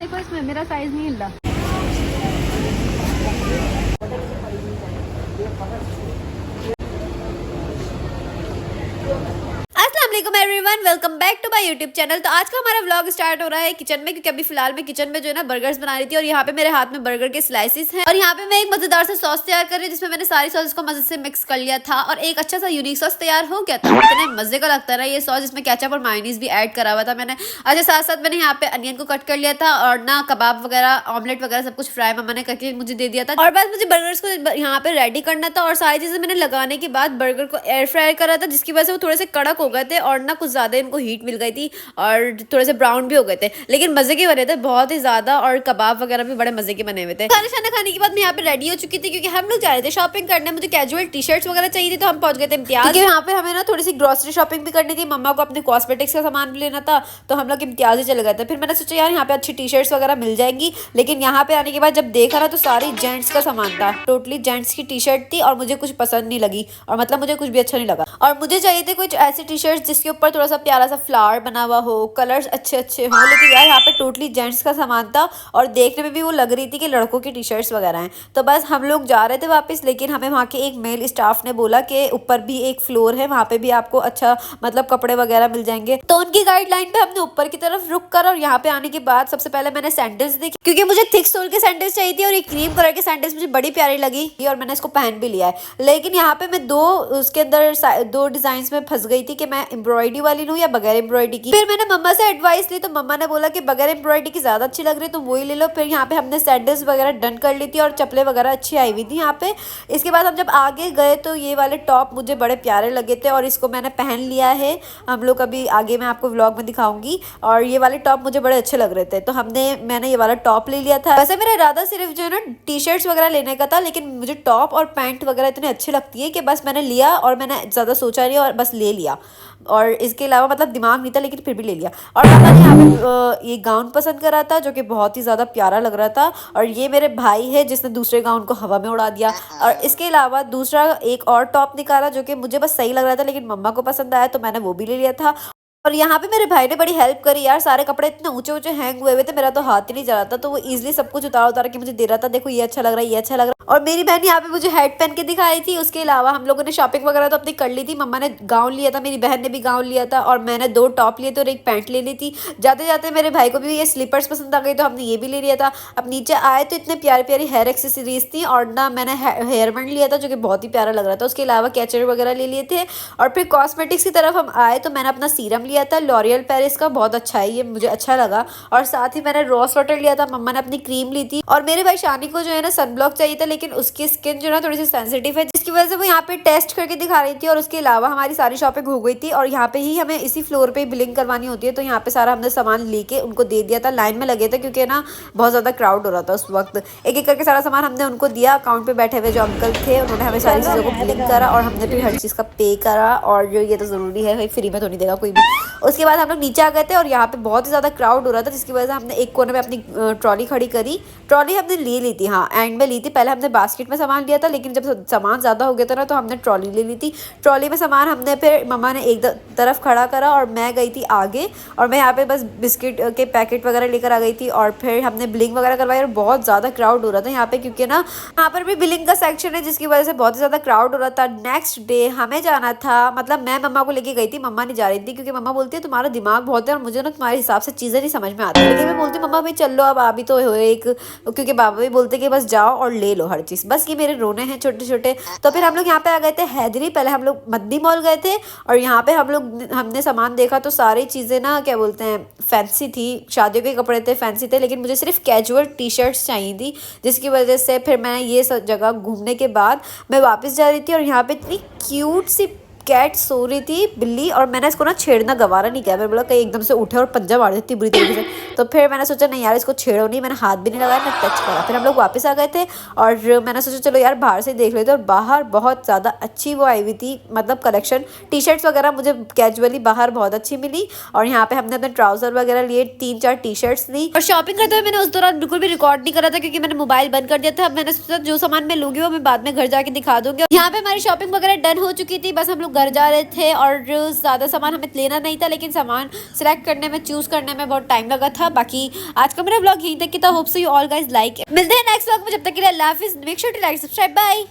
देखो इसमें मेरा साइज नहीं हिल रहा। अस्सलाम everyone, welcome back to my YouTube channel. तो आज का हमारा व्लॉग स्टार्ट हो रहा है किचन में, क्योंकि अभी फिलहाल मैं किचन में जो है ना बर्गर्स बना रही थी और यहाँ पे मेरे हाथ में बर्गर के स्लाइसेस हैं और यहाँ पे मैं एक मजेदार सा सॉस तैयार कर रही हूँ जिसमें मैंने सारी सॉस को मजे से मिक्स कर लिया था और एक अच्छा सा यूनिक सॉस तैयार हो गया था। इतने मजे का लगता है ना ये सॉस, जिसमें केचप और मायोनीज भी ऐड करा हुआ था मैंने। अच्छा, साथ साथ मैंने यहाँ पे अनियन को कट कर लिया था और ना कबाब वगैरह, ऑमलेट वगैरह सब कुछ फ्राई मम्मा ने करके मुझे दे दिया था। और बस मुझे बर्गर्स को यहाँ पे रेडी करना था और सारी चीजें मैंने लगाने के बाद बर्गर को एयर फ्राई करा था, जिसकी वजह से वो थोड़े से कड़क हो गए थे और ना कुछ ज्यादा इनको हीट मिल गई थी और थोड़े से ब्राउन भी हो गए थे, लेकिन मजे के बने थे बहुत ही ज्यादा। और कबाब वगैरह भी बड़े मजे के बने हुए थे। खाना शाना खाने के बाद मैं यहाँ पे रेडी हो चुकी थी क्योंकि हम लोग जा रहे थे शॉपिंग करने। मुझे कैजुअल टी शर्ट्स वगैरह चाहिए थी तो हम पहुंच गए थे इम्तियाज, क्योंकि यहाँ पे हमें ना थोड़ी सी ग्रोसरी शॉपिंग भी करनी थी। मम्मा को अपने कॉस्मेटिक्स का सामान भी लेना था तो हम लोग इम्तियाज ही चले गए थे। फिर मैंने सोचा यार यहाँ पे अच्छी टी शर्ट्स वगैरह मिल जाएंगी, लेकिन यहाँ पे आने के बाद जब देखा ना तो सारी जेंट्स का सामान था। टोटली जेंट्स की टी शर्ट थी और मुझे कुछ पसंद नहीं लगी और मतलब मुझे कुछ भी अच्छा नहीं लगा। और मुझे चाहिए थे कुछ ऐसी टी शर्ट जिसके ऊपर थोड़ा सा प्यारा सा फ्लावर बना हुआ हो, कलर्स अच्छे अच्छे हो, लेकिन यार यहाँ पे टोटली जेंट्स का सामान था और देखने में भी वो लग रही थी कि लड़कों की टी शर्ट्स वगैरह हैं। तो बस हम लोग जा रहे थे वापस, लेकिन हमें वहाँ के एक मेल स्टाफ ने बोला कि ऊपर भी एक फ्लोर है, वहाँ पे भी आपको अच्छा मतलब कपड़े वगैरह मिल जाएंगे। तो उनकी गाइडलाइन पे हमने ऊपर की तरफ रुक कर और यहाँ पे आने के बाद सबसे पहले मैंने सैंडल्स देखी, क्योंकि मुझे थिक सोल के सैंडल्स चाहिए थी और एक क्रीम कलर के सैंडल्स मुझे बड़ी प्यारी लगी और मैंने इसको पहन भी लिया है। लेकिन यहाँ पे मैं उसके अंदर दो डिजाइन में फंस गई थी कि मैं एम्ब्रॉयडरी वाली लूँ या बगैर एम्ब्रॉयडरी की। फिर मैंने मम्मा से एडवाइस ली तो मम्मा ने बोला कि बगैर एम्ब्रॉयडरी की ज्यादा अच्छी लग रही है तो वही ले लो। फिर यहाँ पे हमने सैंडल्स वगैरह डन कर ली थी और चप्पलें वगैरह अच्छी आई हुई थी यहाँ पे। इसके बाद हम जब आगे गए तो ये वाले टॉप मुझे बड़े प्यारे लगे थे और इसको मैंने पहन लिया है। हम लोग अभी आगे मैं आपको व्लॉग में दिखाऊंगी। और ये वाले टॉप मुझे बड़े अच्छे लग रहे थे तो मैंने ये वाला टॉप ले लिया था। वैसे मेरा इरादा सिर्फ जो है ना टी शर्ट्स वगैरह लेने का था, लेकिन मुझे टॉप और पैंट वगैरह इतनी अच्छी लगती है कि बस मैंने लिया और मैंने ज्यादा सोचा नहीं और बस ले लिया। और इसके अलावा मतलब दिमाग नहीं था लेकिन फिर भी ले लिया। और मैंने यहाँ पे ये गाउन पसंद करा था जो कि बहुत ही ज़्यादा प्यारा लग रहा था और ये मेरे भाई है जिसने दूसरे गाउन को हवा में उड़ा दिया। और इसके अलावा दूसरा एक और टॉप निकाला जो कि मुझे बस सही लग रहा था लेकिन मम्मा को पसंद आया तो मैंने वो भी ले लिया था। और यहाँ पे मेरे भाई ने बड़ी हेल्प करी यार, सारे कपड़े इतने ऊंचे ऊंचे हैंग हुए थे, मेरा तो हाथ ही नहीं जा रहा था, तो वो इजीली सब कुछ उतार के मुझे दे रहा था, देखो ये अच्छा लग रहा है, ये अच्छा लग रहा है। और मेरी बहन यहाँ पे मुझे हेड पहन के दिखाई थी। उसके अलावा हम लोगों ने शॉपिंग वगैरह तो अपनी कर ली थी। मम्मा ने गाउन लिया था, मेरी बहन ने भी गाउन लिया था और मैंने 2 टॉप लिए थे और एक पैंट ले ली थी। जाते जाते मेरे भाई को भी ये स्लीपर्स पसंद आ गई तो हमने ये भी ले लिया था। अब नीचे आए तो इतने प्यारी प्यारी हेयर एक्सेसरीज थी और ना मैंने हेयर बैंड लिया था जो कि बहुत ही प्यारा लग रहा था। उसके अलावा कैचर वगैरह ले लिए थे। और फिर कॉस्मेटिक्स की तरफ हम आए तो मैंने अपना सीरम लिया था लॉरियल पेरिस का, बहुत अच्छा है ये, मुझे अच्छा लगा। और साथ ही मैंने रोज वाटर लिया था। मम्मा ने अपनी क्रीम ली थी और मेरे भाई शानी को जो है ना सनब्लॉक चाहिए था, लेकिन उसकी स्किन जो है ना थोड़ी सी सेंसिटिव है जिसकी वजह से वो यहाँ पे टेस्ट करके दिखा रही थी। और उसके अलावा हमारी सारी शॉपिंग हो गई थी और यहाँ पे ही हमें इसी फ्लोर पे बिलिंग करवानी होती है, तो यहाँ पे सारा हमने सामान लेके उनको दे दिया था। लाइन में लगे थे क्योंकि ना बहुत ज्यादा क्राउड हो रहा था उस वक्त। एक एक करके सारा सामान हमने उनको दिया। अकाउंट पे बैठे हुए जो अंकल थे उन्होंने हमें सारी चीजों को बिलिंग करा और हमने भी हर चीज का पे करा। और जो ये तो जरूरी है भाई, फ्री में तो नहीं देगा कोई भी। उसके बाद हम लोग नीचे आ गए थे और यहाँ पे बहुत ही ज्यादा क्राउड हो रहा था जिसकी वजह से हमने एक कोने में अपनी ट्रॉली खड़ी करी। ट्रॉली हमने ले ली थी, हाँ एंड में ली थी। पहले हमने बास्केट में सामान लिया था लेकिन जब सामान ज़्यादा हो गया था ना तो हमने ट्रॉली ले ली थी। ट्रॉली में सामान हमने फिर मम्मा ने एक तरफ खड़ा करा और मैं गई थी आगे और मैं यहाँ पे बस बिस्किट के पैकेट वगैरह लेकर आ गई थी। और फिर हमने बिलिंग वगैरह करवाई और बहुत ज़्यादा क्राउड हो रहा था यहाँ पे क्योंकि ना यहाँ पर भी बिलिंग का सेक्शन है जिसकी वजह से बहुत ही ज़्यादा क्राउड हो रहा था। नेक्स्ट डे हमें जाना था, मतलब मैं मम्मा को लेके गई थी, मम्मा नहीं जा रही थी क्योंकि मम्मा बोलती है तुम्हारा दिमाग बहुत है और मुझे ना तुम्हारे हिसाब से चीज़ें नहीं समझ में आती। लेकिन मैं बोलती मम्मा भाई चल लो अब, अभी तो हो एक, क्योंकि बाबा भी बोलते कि बस जाओ और ले लो हर चीज़, बस ये मेरे रोने हैं छोटे छोटे। तो फिर हम लोग यहाँ पे आ गए थे हैदरी। पहले हम लोग मद्दी मॉल गए थे और यहाँ पे हमने सामान देखा तो सारी चीज़ें ना क्या बोलते हैं फैंसी थी, शादियों के कपड़े थे, फैंसी थे, लेकिन मुझे सिर्फ कैजुअल टी शर्ट्स चाहिए थी। जिसकी वजह से फिर मैं ये सब जगह घूमने के बाद मैं वापस जा रही थी और यहाँ पे इतनी क्यूट सी कैट सो रही थी, बिल्ली, और मैंने इसको ना छेड़ना गवारा नहीं किया। मैंने बोला कहीं एकदम से उठे और पंजा मार देती बुरी तरीके से। तो फिर मैंने सोचा नहीं यार इसको छेड़ो नहीं, मैंने हाथ भी नहीं लगाया ना टच करा। फिर हम लोग वापस आ गए थे और मैंने सोचा चलो यार बाहर से देख लेते। और बाहर बहुत ज़्यादा अच्छी वो आई हुई थी, मतलब कलेक्शन टी शर्ट्स वगैरह मुझे कैजुअली बाहर बहुत अच्छी मिली। और यहाँ पे हमने अपने ट्राउजर वगैरह लिए, 3-4 टी शर्ट्स ली। और शॉपिंग करते हुए मैंने उस दौरान बिल्कुल भी रिकॉर्ड नहीं करा था क्योंकि मैंने मोबाइल बंद कर दिया था। मैंने सोचा जो सामान मैं लूंगी वो मैं बाद में घर जाके दिखा दूंगी। यहाँ पे हमारी शॉपिंग वगैरह डन हो चुकी थी, बस हम लोग घर जा रहे थे और ज़्यादा सामान हमें लेना नहीं था, लेकिन सामान सिलेक्ट करने में, चूज़ करने में बहुत टाइम लगा था। बाकी आज का मेरा व्लॉग यहीं तक की था। Hope so you all guys like. मिलते हैं नेक्स्ट व्लॉग में, जब तक के लिए अल्लाह हाफिज। Make sure to like subscribe. Bye.